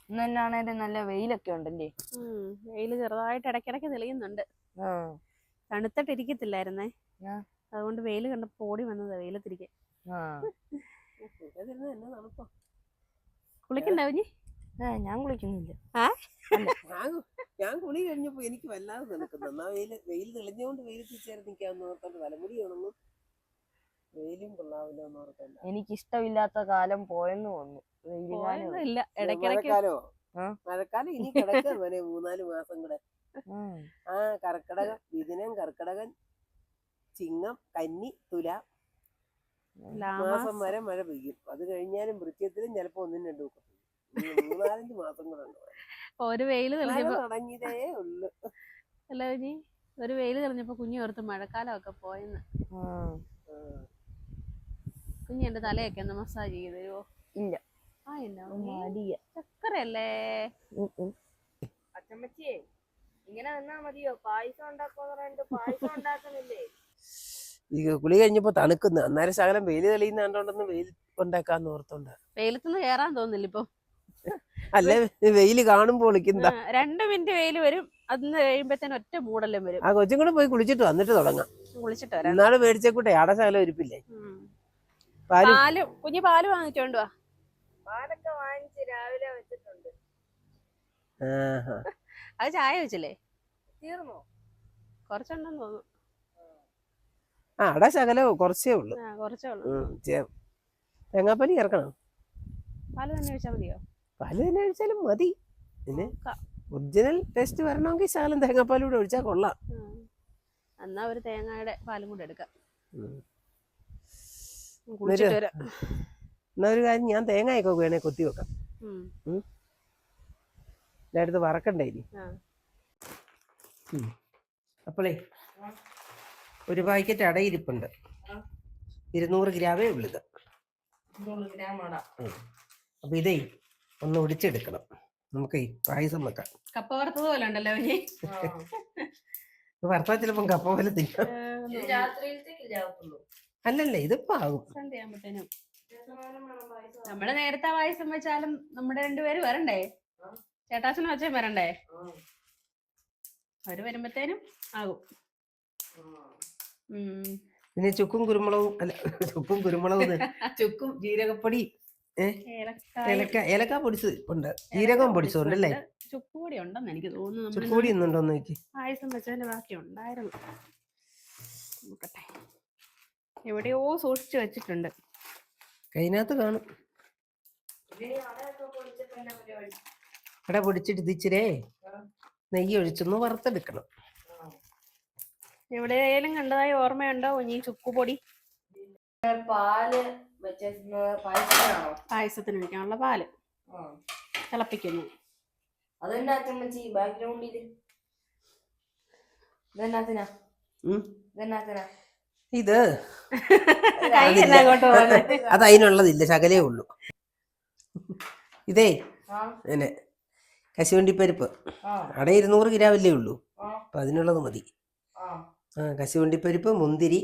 ഇന്ന് തന്നെയാണേലും നല്ല വെയിലൊക്കെ ഉണ്ടല്ലേ? വെയില് ചെറുതായിട്ട് ഇടയ്ക്കിടയ്ക്ക് തെളിയുന്നുണ്ട്. തണുത്തിട്ടിരിക്കത്തില്ലായിരുന്നേ, അതുകൊണ്ട് വെയില് കണ്ടപ്പോ ഓടി വന്നത് വെയിലത്തിരിക്കാൻ. കുളിക്കണ്ടാവും ഇനി? ഞാൻ കുളിക്കുന്നില്ല. ഞാൻ കുളി കഴിഞ്ഞപ്പോ എനിക്ക് വല്ലാതെ തണുക്കുന്നു. എന്നാ വെയിൽ തെളിഞ്ഞുകൊണ്ട് വെയിലത്ത് ചേർന്ന് നിൽക്കാന്ന് ഓർത്തോണ്ട് തലമുടി ഉണങ്ങും, വെയിലും കൊള്ളാവില്ല എന്ന് ഓർത്തോണ്ട്. എനിക്കിഷ്ടമില്ലാത്ത കാലം പോയെന്ന് തോന്നുന്നു. മഴക്കാലം ഇനി കിടക്കാൻ വരെ 3-4 മാസം കൂടെ. കർക്കിടകം, മിഥുനം, കർക്കിടകൻ, ചിങ്ങം, കന്നി, തുല മാസം വരെ മഴ പെയ്യും. അത് കഴിഞ്ഞാലും വൃശ്ചികത്തിലും ചിലപ്പോ 1-2 ഒക്കെ 3-4 മാസം കൂടെ ഉണ്ട്. ഒരു വെയില് തുടങ്ങിയതേ ഉള്ളു. അല്ല കുഞ്ഞി, ഒരു വെയില് തെളിഞ്ഞപ്പോ കുഞ്ഞി ഓർത്ത് മഴക്കാലമൊക്കെ പോയെന്ന്. കുഞ്ഞി എന്റെ തലയൊക്കെ ഒന്ന് മസാജ് ചെയ്ത് തരുമോ? ഇല്ല. ചക്കരയല്ലേ അച്ചമ്മച്ചിയെ, ഇങ്ങനെ നിന്നാ മതിയോ? പായസം ഉണ്ടാക്കുന്നില്ലേ? പായസം ഉണ്ടാക്കുന്നില്ലേ? ഈ കുളി കഴിഞ്ഞപ്പോ തണുക്കുന്നു. അന്നേരം ശകലം വെയില് തെളിയുന്ന കണ്ടോണ്ടൊന്ന് വെയിൽ ഉണ്ടാക്കാന്ന് ഓർത്തോണ്ട. വെയിലത്തുനിന്ന് കേറാൻ തോന്നില്ല ഇപ്പൊ. അല്ലെ വെയില് കാണുമ്പോ വിളിക്കുന്ന 2 മിനിറ്റ് വെയില് വരും, അതിന് കഴിയുമ്പത്തേനും ഒറ്റ മൂടെല്ലാം വരും. ആ കൊച്ചും കൂടെ പോയി കുളിച്ചിട്ട് വന്നിട്ട് തുടങ്ങാം. കുളിച്ചിട്ട് വരാം. ഇന്നാള് മേടിച്ചേക്കൂട്ടെ ആടെ ശകലം ഇരിപ്പില്ലേ? കുഞ്ഞി പാല് വാങ്ങിച്ചോണ്ട് വാ. പാലൊക്കെ വാങ്ങിച്ച് രാവിലെ വെച്ചിട്ടുണ്ട്. അത് ചായ വെച്ചില്ലേ? തീർന്നോ? കുറച്ചുണ്ടെന്ന് തോന്നുന്നു. അടാ ശകലോ കുറച്ചേ ഉള്ളു. തേങ്ങാപ്പാല് ചേർക്കണം. പാല് തന്നെ ഒഴിച്ചാൽ മതിയോ? പാല് തന്നെ ഒഴിച്ചാലും മതി. പിന്നെ ഒറിജിനൽ ടേസ്റ്റ് വരണമെങ്കിൽ ശകലം തേങ്ങാപ്പാലൂടെ ഒഴിച്ചാൽ കൊള്ളാം. എന്നാ ഒരു തേങ്ങയുടെ പാലും കൂടെ എടുക്കാം. എന്നാ ഒരു കാര്യം, ഞാൻ തേങ്ങയൊക്കെ വേണേ കൊത്തി വെക്കാം. അടുത്ത് വറക്കണ്ടേ ഇനി. അപ്പോളേ ഒരു പാക്കറ്റ് അടയിരിപ്പുണ്ട്. 200 ഗ്രാമേ ഉള്ളത്. അപ്പൊ ഇതേ ഒന്ന് ഒടിച്ചെടുക്കണം. നമുക്ക് പായസം വെക്കാം. കപ്പ വറുത്തത് പോലെ ഉണ്ടല്ലോ. വറുത്താൽ ചിലപ്പം കപ്പ പോലെ തിന്നാം. അല്ലല്ലേ, ഇതിപ്പോ ആകും. നമ്മള് നേരത്തെ പായസം വെച്ചാലും നമ്മുടെ 2 പേര് വരണ്ടേ? ചേട്ടാച്ചനും അച്ഛൻ വരണ്ടേ? അവര് വരുമ്പത്തേനും ആകും. പിന്നെ ചുക്കും കുരുമുളകും ചുക്കും ജീരകപ്പൊടി, ഏലക്ക പൊടിച്ചത് ഉണ്ട്, ജീരകം പൊടിച്ചതുണ്ടല്ലേ? ചുക്കുപൊടി ഉണ്ടെന്ന് എനിക്ക് തോന്നുന്നു. ചുക്കുപൊടി ഒന്നുണ്ടോന്ന് നോക്കി. പായസം വെച്ചതിന്റെ ബാക്കി ഉണ്ടായിരുന്നു. നോക്കട്ടെ, എവിടെയോ സൂക്ഷിച്ചു വെച്ചിട്ടുണ്ട്. കൈനകത്ത് കാണും. അട പൊടിച്ചിട്ട് ഇതിച്ചിരേ നെയ്യ് ഒഴിച്ചൊന്ന് വറുത്തെടുക്കണം. എവിടെയായാലും കണ്ടതായി ഓർമ്മയുണ്ടോ ഈ ചുക്കുപൊടി? പാല് പായസത്തിന് ഒഴിക്കാനുള്ള പാല് തിളപ്പിക്കുന്നു. അതെന്നാ അച്ചമ്മച്ചി ബാക്ക്ഗ്രൗണ്ടില്? ഇത് അത് അതിനുള്ളതില്ല, ശകലേ ഉള്ളൂ. ഇതേ അങ്ങനെ കശുവണ്ടിപ്പരിപ്പ് അട 200 ഗ്രാമല്ലേ ഉള്ളൂ. അപ്പൊ അതിനുള്ളത് മതി. കശുവണ്ടിപ്പരിപ്പ്, മുന്തിരി,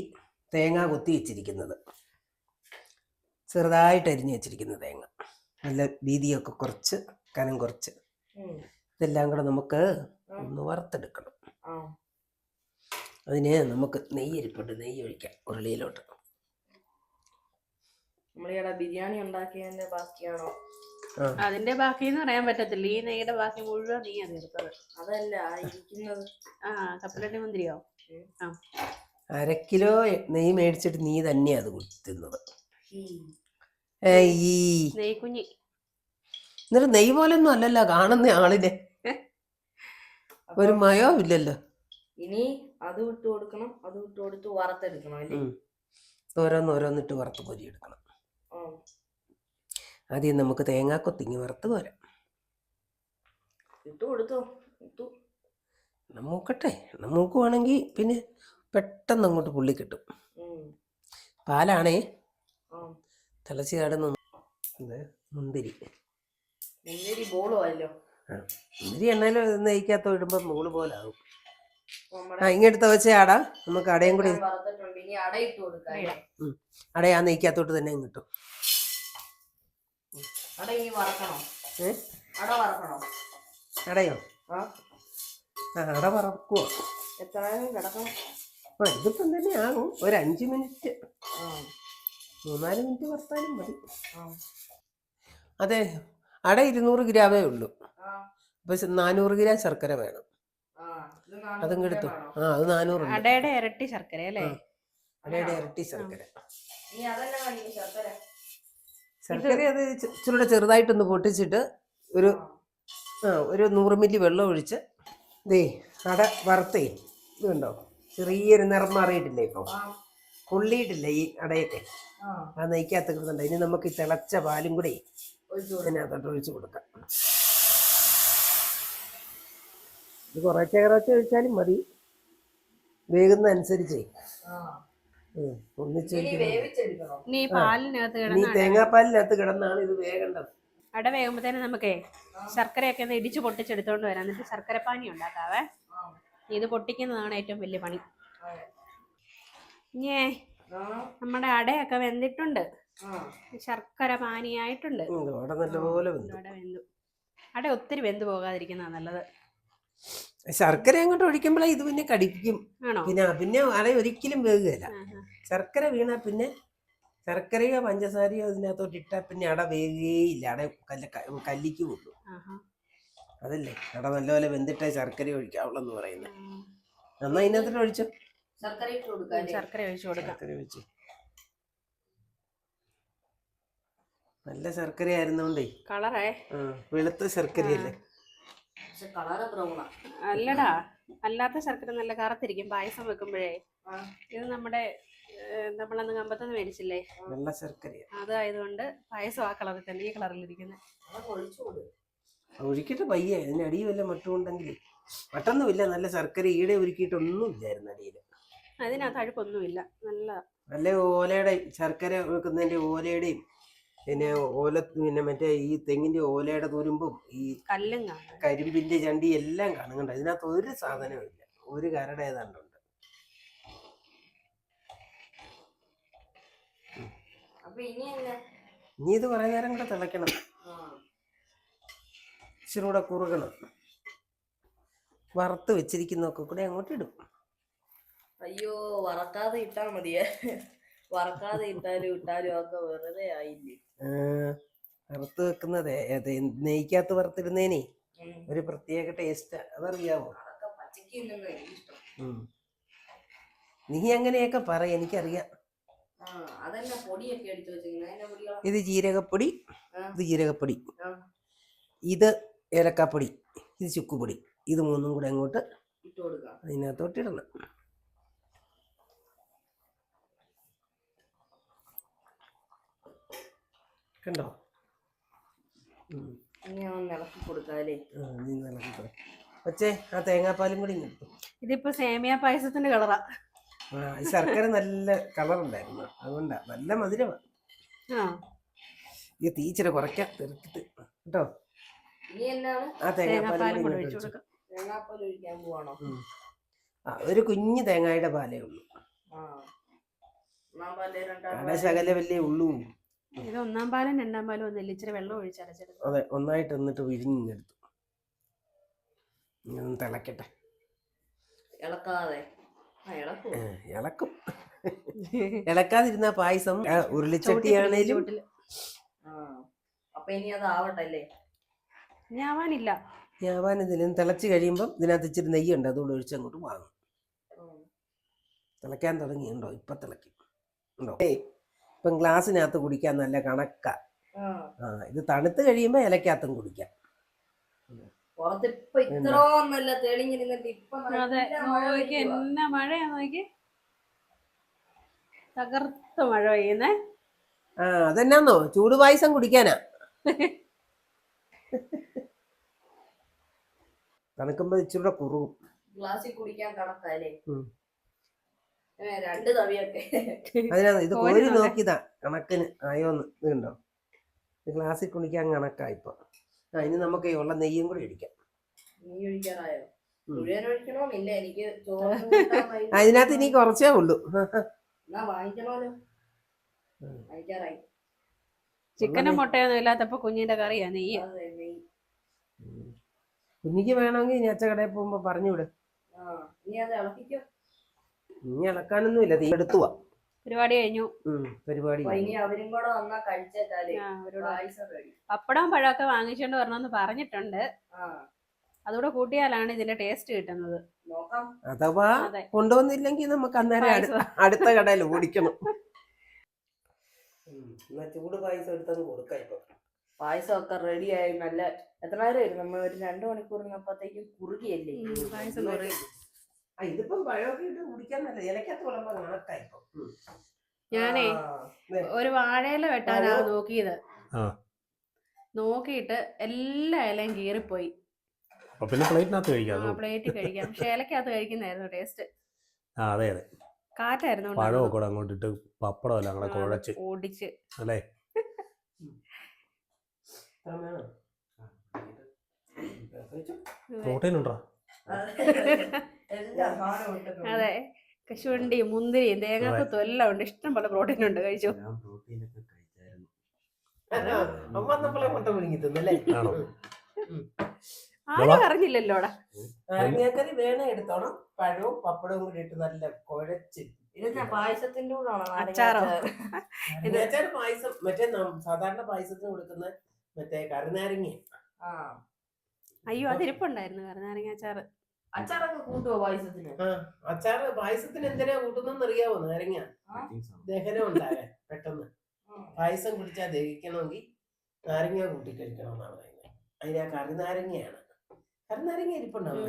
തേങ്ങ കൊത്തി വെച്ചിരിക്കുന്നത്, ചെറുതായിട്ട് അരിഞ്ഞു വെച്ചിരിക്കുന്ന തേങ്ങ, നല്ല വീതിയൊക്കെ കുറച്ച്, കനം കുറച്ച്, ഇതെല്ലാം കൂടെ നമുക്ക് ഒന്ന് വറുത്തെടുക്കണം. അതിന് നമുക്ക് നെയ്യരിപ്പുണ്ട്, നെയ്യ് ഒഴിക്കാം ഉരുളിയിലോട്ട്. നമ്മളിവിടെ ബിരിയാണി ഉണ്ടാക്കിയതിന്റെ ബാക്കിയാണോ? അതിന്റെ ബാക്കി എന്ന് പറയാൻ പറ്റത്തില്ല. ഈ നെയ്യുടെ ബാക്കി മുഴുവൻ നീ തീർത്തത്. അതല്ല ഇരിക്കുന്നത്. കപ്പലണ്ടി മുന്തിരിയോ? 1/2 കിലോ നെയ്യ് മേടിച്ചിട്ട് നീ തന്നെയാ അത് കുത്തുന്നത്. നെയ്ക്കുഞ്ഞി. എന്നിട്ട് നെയ്യ് പോലൊന്നും അല്ലല്ലോ കാണുന്ന ആളിനെ, ഒരു മയോ ഇല്ലല്ലോ. ഇനി അത് വിട്ട് കൊടുക്കണം, അത് വിട്ട് കൊടുത്ത് വറുത്തെടുക്കണം അല്ലേ? ഓരോന്നിട്ട് വറുത്ത് പൊരിയെടുക്കണം. ആദ്യം നമുക്ക് തേങ്ങാക്കൊത്തിങ്ങി വറുത്ത് പോരാം. ഇട്ട് കൊടുത്തോ? മൂക്കട്ടെ, മൂക്കുവാണെങ്കിൽ പിന്നെ പെട്ടെന്ന് അങ്ങോട്ട് പുള്ളി കിട്ടും. പാലാണേ തിളച്ച് ചാടുന്ന. മുന്തിരി ബോളുമല്ലോ. മുന്തിരി എണ്ണയിൽ നെയ്ക്കകത്ത് ഇടുമ്പോ നൂല് പോലെ ആകും. ഇങ്ങെടുത്ത് വെച്ച അട നമുക്ക് അടയും കൂടി അട ആ നെയ്ക്കകത്തോട്ട് തന്നെ കിട്ടും. അട വറക്കണോ? അടയോ? ആ അട വറക്കുവോ? എത്ര നേരം കിടക്കണം? ഇതിപ്പം തന്നെ ആകും ഒരു 5 മിനിറ്റ്, ആ 3-4 മിനിറ്റ് വറുത്താലും മതി. ആ അതെ, അട 200 ഗ്രാമേ ഉള്ളൂ. ആ അപ്പൊ 400 ഗ്രാം ശർക്കര വേണം. ആ ഇത് 400 അതും എടുത്തു. ഗ്രാം അത് 400 ഉണ്ട്. അടയുടെ ഇരട്ടി ശർക്കര അല്ലേ? അടയുടെ ഇരട്ടി ശർക്കര. നീ അതന്നെ മതി ശർക്കര. ശർക്കര അത് ഇച്ചിരൂടെ ചെറുതായിട്ടൊന്ന് പൊട്ടിച്ചിട്ട് ഒരു 100 മില്ലി വെള്ളം ഒഴിച്ച് ദേ അട വറുത്തേ. ഇത് കണ്ടോ, ചെറിയൊരു നിറം മാറിയിട്ടില്ലേ? ഇപ്പം പൊള്ളിയിട്ടില്ല ഈ അടയൊക്കെ. ആ നെയ്ക്കകത്ത് കിടന്നുണ്ട്. ഇനി നമുക്ക് ഈ തിളച്ച പാലും കൂടി ഇതിനകത്തോട്ട് ഒഴിച്ച് കൊടുക്കാം. ഇത് കുറച്ച് ഒഴിച്ചാലും മതി, വേകുന്ന അനുസരിച്ചേ. ഒന്നിച്ച് നീ പാലിനകത്ത് നീ തേങ്ങാപ്പാലിനകത്ത് കിടന്നാണ് ഇത് വേകേണ്ടത്. അട വേകുമ്പോഴത്തേന് നമുക്കേ ശർക്കരയൊക്കെ ഒന്ന് ഇടിച്ച് പൊട്ടിച്ചെടുത്തോണ്ട് വരാം. എന്നിട്ട് ശർക്കരപ്പാനി ഉണ്ടാക്കാവേ. ഇത് പൊട്ടിക്കുന്നതാണ് ഏറ്റവും വലിയ പണി. ഞേ നമ്മുടെ അടയൊക്കെ വെന്തിട്ടുണ്ട്, ശർക്കര പാനിയായിട്ടുണ്ട്. നല്ലപോലെ വെന്തു. അട ഒത്തിരി വെന്ത് പോകാതിരിക്കുന്നതാണ് നല്ലത്. ശർക്കര അങ്ങോട്ട് ഒഴിക്കുമ്പോഴേ ഇത് പിന്നെ കടിക്കും. ആണോ? പിന്നെ അട ഒരിക്കലും വേകുകയില്ല. ശർക്കര വീണാ പിന്നെ ശർക്കരയോ പഞ്ചസാരയോ ഇതിനകത്തോട്ട് ഇട്ടാൽ പിന്നെ അട വേകുകയില്ല. അട കല്ലിക്കുള്ളൂ. അതല്ലേ അട നല്ലപോലെ വെന്തിട്ടേ ശർക്കര ഒഴിക്കാവുള്ളെന്ന് പറയുന്നത്. എന്നാ ഇതിനകത്തോട്ട് ഒഴിച്ചോ. ശർക്കര ഒഴിച്ചു കൊടുക്കാം. ഒഴിച്ചു. നല്ല ശർക്കര ആയിരുന്നോണ്ടേ കളറേ വെളുത്ത ശർക്കരയല്ലേ. അല്ലടാ, അല്ലാത്ത ശർക്കര നല്ല കറുത്തിരിക്കും പായസം വെക്കുമ്പോഴേ. ഇത് നമ്മുടെ നമ്മളന്ന് കമ്പത്തൊന്ന് മേടിച്ചില്ലേ, വെള്ള ശർക്കര. അതായതുകൊണ്ട് പായസം ആ കളറിൽ തന്നെ, ഈ കളറിലിരിക്കുന്നത്. ഒഴിക്കിട്ട് പയ്യെ. അതിന് അടി വല്ല മട്ടുമുണ്ടെങ്കിൽ മട്ടൊന്നുമില്ല. നല്ല ശർക്കര ഈടെ ഒരുക്കിയിട്ടൊന്നും ഇല്ലായിരുന്നു അടിയിൽ. അതിനകത്ത് അഴുക്കൊന്നുമില്ല. നല്ല ഓലയുടെ ശർക്കര വെക്കുന്നതിന്റെ ഓലയുടെയും പിന്നെ മറ്റേ ഈ തെങ്ങിന്റെ ഓലയുടെ തുരുമ്പും ഈ കല്ലും കാണും, കരിമ്പിന്റെ ചണ്ടി എല്ലാം കാണുന്നുണ്ട്. അതിനകത്ത് ഒരു സാധനവും ഇല്ല. ഒരു കരട് ഏതാണ്ടുണ്ട്. ഇനി ഇത് കുറെ നേരം കൂടെ തിളയ്ക്കണം. ഇച്ചിരി കൂടെ കുറുകണം. വറുത്ത് വെച്ചിരിക്കുന്നൊക്കെ കൂടെ അങ്ങോട്ട് ഇടും. അയ്യോ, വറക്കാതെ ഇട്ടാ മതിയേ. വറക്കാതെ ഇട്ടാലും ഒക്കെ വെറുതെ ആയില്ലേ. വറുത്ത് വെക്കുന്നത് നെയ്ക്കകത്ത് വറുത്തിരുന്നേനെ ഒരു പ്രത്യേക ടേസ്റ്റ്. അതറിയാവോ? നീ അങ്ങനെയൊക്കെ പറ, എനിക്കറിയാം. ഇത് ജീരകപ്പൊടി, ഇത് ജീരകപ്പൊടി, ഇത് ഏലക്കാപ്പൊടി, ഇത് ചുക്കുപൊടി. ഇത് മൂന്നും കൂടെ അങ്ങോട്ട് അതിനകത്തോട്ട് ഇടണം. കണ്ടോ? പക്ഷേ ആ തേങ്ങാപ്പാലും കൂടി ഇങ്ങോട്ട്. ഇതിപ്പോ സേമിയ പായസത്തിന്റെ കളറാ. ശർക്കര നല്ല കളറുണ്ടായിരുന്നു, അതുകൊണ്ടാ. നല്ല മധുരമാണ്. ഈ തീച്ചിര കുറയ്ക്കാം തീർത്തിട്ട് കേട്ടോ. ആ തേങ്ങാപ്പാലും കൂടി ഒഴിച്ചു കൊടുക്കാം. ഒരു കുഞ്ഞു തേങ്ങയുടെ പാലേ ഉള്ളൂ. ശകല വല്ലേ ഉള്ളൂ. ഇത് 1-ാം പാലും 2-ാം പാലും ഒന്നല്ല, ഇച്ചിരി വെള്ളം ഒഴിച്ചരച്ചെടുത്തു. അതെ, ഒന്നായിട്ട് എന്നിട്ട് വിരിഞ്ഞെടുത്തു. തിളക്കട്ടെ. ഇളക്കും. ഇളക്കാതിരുന്ന പായസം ഉരുളിച്ചട്ടിയാണേലും ഞാവാനിതിലും തിളച്ച് കഴിയുമ്പം ഇതിനകത്ത് ഇച്ചിരി നെയ്യുണ്ട്, അതുകൊണ്ട് ഒഴിച്ച് അങ്ങോട്ട് വാങ്ങും. തിളയ്ക്കാൻ തുടങ്ങിയുണ്ടോ? ഇപ്പം തിളയ്ക്കും ഉണ്ടോ? ഇപ്പം ഗ്ലാസ്സിനകത്ത് കുടിക്കാൻ നല്ല കണക്കാ. ഇത് തണുത്ത് കഴിയുമ്പോൾ ഇലക്കകത്തും കുടിക്കാം. എന്നാ മഴയാ നോക്കി, തകർത്ത മഴ പെയ്യുന്നേ. അതെന്നാന്നോ, ചൂട് പായസം കുടിക്കാനാ. തണുക്കുമ്പോ ഇച്ചിരി കുറുകും. ഗ്ലാസ്സിൽ കുടിക്കാൻ കണക്കാല്ലേ. അതിനാ ഇത് കോരി നോക്കിയതാ കണക്കിന് ആയോന്ന്. ഇത് കണ്ടോ, ഗ്ലാസ്സിൽ കുടിക്കാൻ കണക്കാ ഇപ്പൊ. ഇനി നമുക്ക് ഉള്ള നെയ്യും കൂടി ഒഴിക്കാം. അതിനകത്ത് ഇനി കുറച്ചേ ഉള്ളൂ. ചിക്കനും മുട്ടയൊന്നും ഇല്ലാത്തപ്പോ കുഞ്ഞിന്റെ കറിയാ നെയ്യ്. കുഞ്ഞിക്ക് വേണമെങ്കിൽ ഇനി അച്ഛ കടയിൽ പോകുമ്പോ പറഞ്ഞുവിട്. ഇനി അത് ഇളക്കിക്കോ. ഇനി ഇളക്കാനൊന്നുമില്ല, തീ എടുത്തുവാ. പരിപാടി കഴിഞ്ഞു. പരിപാടി ഇനി അവരും കൂടെ വന്നാ കഴിച്ചേക്കാലേ. പപ്പടവും പഴമൊക്കെ വാങ്ങിച്ചോണ്ട് വരണമെന്ന് പറഞ്ഞിട്ടുണ്ട്. അതുകൂടെ കൂട്ടിയാലാണ് ഇതിന്റെ ടേസ്റ്റ് കിട്ടുന്നത്. അഥവാ കൊണ്ടുവന്നില്ലെങ്കിൽ നമുക്ക് അന്നേരം അടുത്ത കടയിൽ ഓടിക്കണം. എന്നാ ചൂട് പായസം എടുത്തങ്ങ് കൊടുക്കാം. ഇപ്പൊ പായസം ഒക്കെ റെഡി ആയി. നല്ല എത്ര നേരം വരും? നമ്മൾ ഒരു 2 മണിക്കൂറിനപ്പത്തേക്കും കുറുകിയല്ലേ പായസം. ഇതിപ്പം പഴമൊക്കെ ഇട്ട് കുടിക്കാൻ നല്ല ഇലക്കത്ത് വിളമ്പോ കണക്കായിപ്പോ. ഞാനേ ഒരു വാഴയില വെട്ടാനാ നോക്കിയത്. നോക്കിയിട്ട് എല്ലാ ഇലയും കീറിപ്പോയി. പ്ലേറ്റിൽ കഴിക്കാം. പക്ഷെ ഇലക്കകത്ത് കഴിക്കുന്നതായിരുന്നു ടേസ്റ്റ്. അതെ അതെ, കാറ്റായിരുന്നു പഴമൊക്കെ അങ്ങോട്ടിട്ട് പപ്പടം എല്ലാം കൂടെ കുഴച്ച് ഓടിച്ച് അല്ലേ. പ്രോട്ടീൻ ഉണ്ടോ? അതെ, കശുവണ്ടി, മുന്തിരി, തേങ്ങാക്കൊത്തും എല്ലാം ഉണ്ട്. ഇഷ്ടം പോലെ പ്രോട്ടീൻ ഉണ്ട്. കഴിച്ചു. ആരും അറിഞ്ഞില്ലല്ലോടാ. നാരങ്ങാക്കറി വേണേ എടുത്തോണം. പഴവും പപ്പടവും കൂടി ഇട്ട് നല്ല കുഴച്ച്. പായസത്തിന്റെ കൂടെ അച്ചാറോ? പായസം മറ്റേ സാധാരണ പായസത്തിന് കൊടുക്കുന്ന മറ്റേ കറിനാരങ്ങ. അയ്യോ, അതിരിപ്പുണ്ടായിരുന്നു കറിനാരങ്ങ അച്ചാറ്. അച്ചാറൊക്കെ കൂട്ടുവോ പായസത്തിന്? അച്ചാറ് പായസത്തിന് എന്തിനാ കൂട്ടുന്നെന്ന് അറിയാവോ? നാരങ്ങ ദഹനം ഉണ്ടാകാൻ പെട്ടെന്ന്. പായസം കുടിച്ചാൽ ദഹിക്കണമെങ്കിൽ നാരങ്ങ കൂട്ടി കഴിക്കണം എന്നാണ് പറയുന്നത്. അതിനാ കറിനാരങ്ങയാണ്. കറിനാരങ്ങ ഇരിപ്പുണ്ടാവും.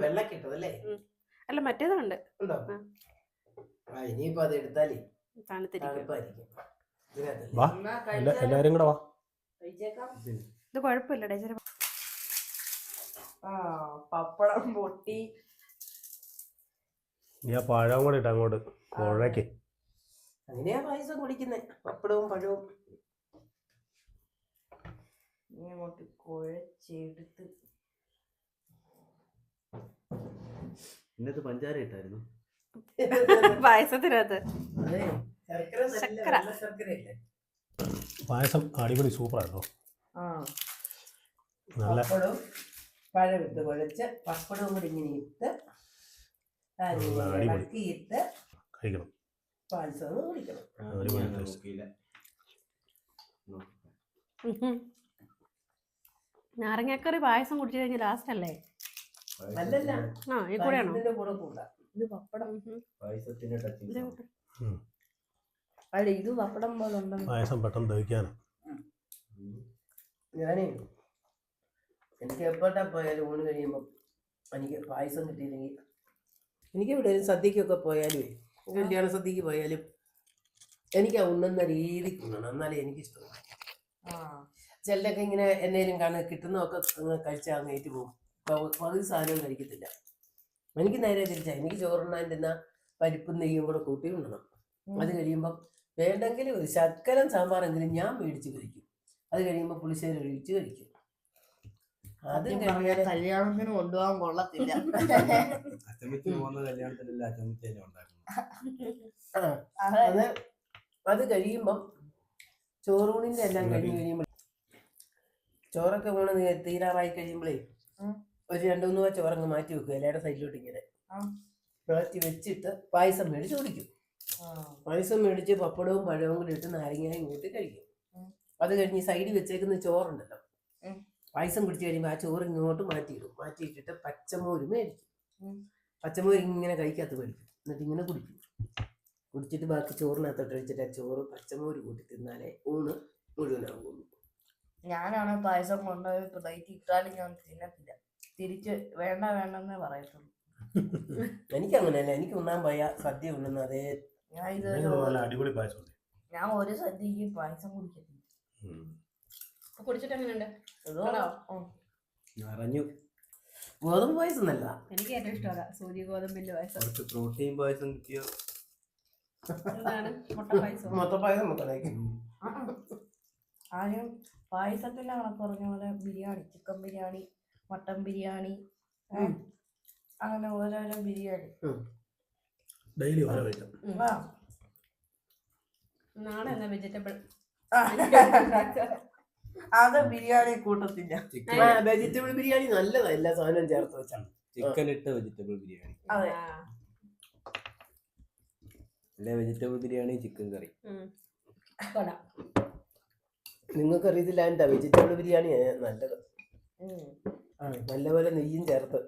വെള്ളക്കിട്ടതല്ലേ? അല്ല, മറ്റേതുണ്ട്. ഉണ്ടോ? ഇനിയിപ്പോ അത് എടുത്താലേ തണുത്തിരിക്കും. എല്ലാരും കൂടെ വാ. ഇത് കുഴപ്പമില്ല. പപ്പടം പൊട്ടി. ഞാൻ പഴം കൂടെ ഇട്ട് അങ്ങോട്ട് കുഴക്ക്. അങ്ങനെയാ പായസം കുടിക്കുന്നേ, പപ്പടവും പഴവും അങ്ങോട്ട് കുഴച്ചെടുത്ത്. ഇന്നത്തെ പഞ്ചാര ഇട്ടായിരുന്നു പായസത്തിനകത്ത്. പായസം അടിപൊളി സൂപ്പറാട്ടോ. നല്ല പപ്പടവും പഴം ഇട്ട് കുഴച്ച് പപ്പടവും കൂടി ഇങ്ങനെ ഇട്ട് ഇളക്കിയിട്ട് കഴിക്കണം. പായസം കുടിക്കണം. നാരങ്ങാക്കറി പായസം കുടിച്ചു കഴിഞ്ഞ ലാസ്റ്റ് അല്ലേ? അല്ലല്ല, ഈ കൂടെയാണോ? കൂടെ കൂടാ. ഇത് പപ്പടം. പായസത്തിന്റെ അല്ല, ഇത് പപ്പടം പോലെ ഉണ്ടെന്ന്. പായസം പെട്ടെന്ന് ദഹിക്കാനാ. ഞാനേ എനിക്ക് എപ്പോഴാ പോയാലും ഊണ് കഴിയുമ്പോൾ എനിക്ക് പായസം കിട്ടിയില്ലെങ്കിൽ, എനിക്ക് എവിടെയും സദ്യക്കൊക്കെ പോയാലും കല്യാണ സദ്യക്ക് പോയാലും എനിക്ക് ഉണ്ണുന്ന രീതി ഉണ്ണണം, എന്നാലേ എനിക്കിഷ്ടമാണ്. ചിലരൊക്കെ ഇങ്ങനെ എന്നേലും കാണാൻ കിട്ടുന്നതൊക്കെ കഴിച്ചാൽ അങ്ങ് ഏറ്റു പോകും. പകുതി സാധനവും കഴിക്കത്തില്ല. എനിക്ക് നേരെ തിരിച്ചാൽ എനിക്ക് ചോറുണ്ണാൻ തിന്ന പരിപ്പും നെയ്യും കൂടെ കൂട്ടി ഉണ്ണണം. അത് കഴിയുമ്പം വേണ്ടെങ്കിൽ ഒരു ശക്കലം സാമ്പാറെങ്കിലും ഞാൻ മേടിച്ച് കഴിക്കും. അത് കഴിയുമ്പോൾ പുളിശ്ശേരി ഒഴിച്ച് കഴിക്കും. അത് കല്യാണത്തിന് കൊണ്ടുപോകാൻ കൊള്ളത്തില്ല. അത് കഴിയുമ്പം ചോറൂണിന്റെ എല്ലാം കഴിഞ്ഞ് കഴിയുമ്പോൾ, ചോറൊക്കെ ഊണ് തീരാറായി കഴിയുമ്പോഴേ ഒരു 2-3 ചോറങ്ങ് മാറ്റി വെക്കും. എല്ലാവരുടെ സൈഡിലോട്ട് ഇങ്ങനെ മാറ്റി വെച്ചിട്ട് പായസം മേടിച്ച് കുടിക്കും. പായസം മേടിച്ച് പപ്പടവും പഴവും കൂടി ഇട്ട് നാരങ്ങയും കൂട്ടി കഴിക്കും. അത് കഴിഞ്ഞ് സൈഡിൽ വെച്ചേക്കുന്ന ചോറുണ്ടല്ലോ, പായസം കുടിച്ച് കഴിയുമ്പോൾ ആ ചോറ് ഇങ്ങോട്ട് മാറ്റിയിടും. മാറ്റിയിട്ടിട്ട് പച്ചമോര് മേടിക്കും. പച്ചമോര് ഇങ്ങനെ കഴിക്കാത്ത മേടിക്കും. എന്നിട്ട് ഇങ്ങനെ കുടിക്കും. കുടിച്ചിട്ട് ബാക്കി ചോറിനകത്തോട്ട് വെച്ചിട്ട് ആ ചോറ് പച്ചമോര് കൂട്ടി തിന്നാലേ ഊണ് മുഴുവനാകുള്ളൂ. ഞാനാണ് പായസം കൊണ്ടുപോയി പ്ലേറ്റ് ഇട്ടാലും ഞാൻ തിന്നത്തില്ല. തിരിച്ച് വേണ്ട വേണ്ടെന്നേ പറയത്തുള്ളൂ. എനിക്കങ്ങനെയല്ല, എനിക്ക് ഉണ്ണാൻ പോയ സദ്യ ഉണ്ണുന്ന അതേ. അടിപൊളി പായസം. ഞാൻ ഒരു സദ്യക്ക് പായസം കുടിക്കത്തില്ല. കുടിച്ചിട്ട് എങ്ങനെയുണ്ട്? ഗോതമ്പ് പായസം നല്ല. എനിക്ക് ഏറ്റവും ഇഷ്ടമല്ല സൂര്യ ഗോതമ്പിന്റെ പായസം. പ്രോട്ടീൻ പായസം കിട്ടിയോ? മുട്ടപ്പായസം ആദ്യം പായസത്തിന്റെ കണക്ക് പറഞ്ഞ പോലെ ബിരിയാണി, ചിക്കൻ ബിരിയാണി, മട്ടൻ ബിരിയാണി, അങ്ങനെ ഓരോരോ ബിരിയാണി ഡെയിലി ഓരോ ഐറ്റം. നാളെ എന്നാ വെജിറ്റബിൾ അത് ബിരിയാണി കൂട്ടത്തില്ല. വെജിറ്റബിൾ ബിരിയാണി നല്ലതാ, എല്ലാ സാധനവും ചേർത്ത് വെച്ചാൽ. ചിക്കൻ ഇട്ട വെജിറ്റബിൾ ബിരിയാണി. അതെ. അല്ലെ വെജിറ്റബിൾ ബിരിയാണി ചിക്കൻ കറി. നിങ്ങൾക്ക് അറിയത്തില്ല എന്താ വെജിറ്റബിൾ ബിരിയാണി നല്ലത്. നല്ലപോലെ നെയ്യും ചേർത്ത്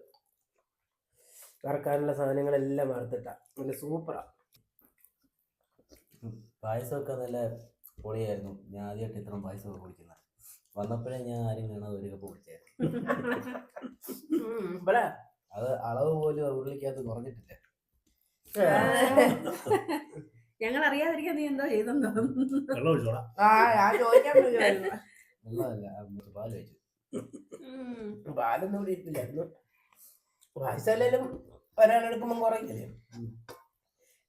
വറക്കാനുള്ള സാധനങ്ങളെല്ലാം വറുത്തിട്ടാ നല്ല സൂപ്പറാ. പായസമൊക്കെ നല്ല പൊളിയായിരുന്നു. ഞാൻ ആദ്യമായിട്ട് ഇത്രയും പായസമൊക്കെ കുടിക്കുന്നത്. വന്നപ്പോഴേ ഞാൻ ആരും കാണാതെ ഒരു കപ്പ് കുടിച്ചായിരുന്നു. അത് അളവ് പോലും ഉരുളിക്കകത്ത് കുറഞ്ഞിട്ടില്ല. ഞങ്ങൾ അറിയാതിരിക്കാൻ നീ എന്തോ ചെയ്തെന്തോ. വെള്ളം ഒഴിച്ചോടാ. ഞാൻ ചോദിക്കാൻ പറ്റുമായിരുന്നു. വെള്ളമല്ല, പാല് വെച്ചു. പാലൊന്നും ഇവിടെ ഇരിപ്പില്ലായിരുന്നു. പായസമല്ലേലും ഒരാളെടുക്കുമ്പോൾ കുറയില്ലേ.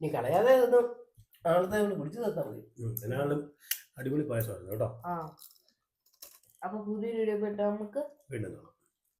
നീ കളയാതെ ഒന്നും ആളത്തെ കുടിച്ചു തീർത്താൽ മതി. എന്നാലും അടിപൊളി പായസമായിരുന്നു കേട്ടോ. അപ്പൊ പുതിയൊരു വീഡിയോ നമുക്ക് വീണ്ടും കാണാം.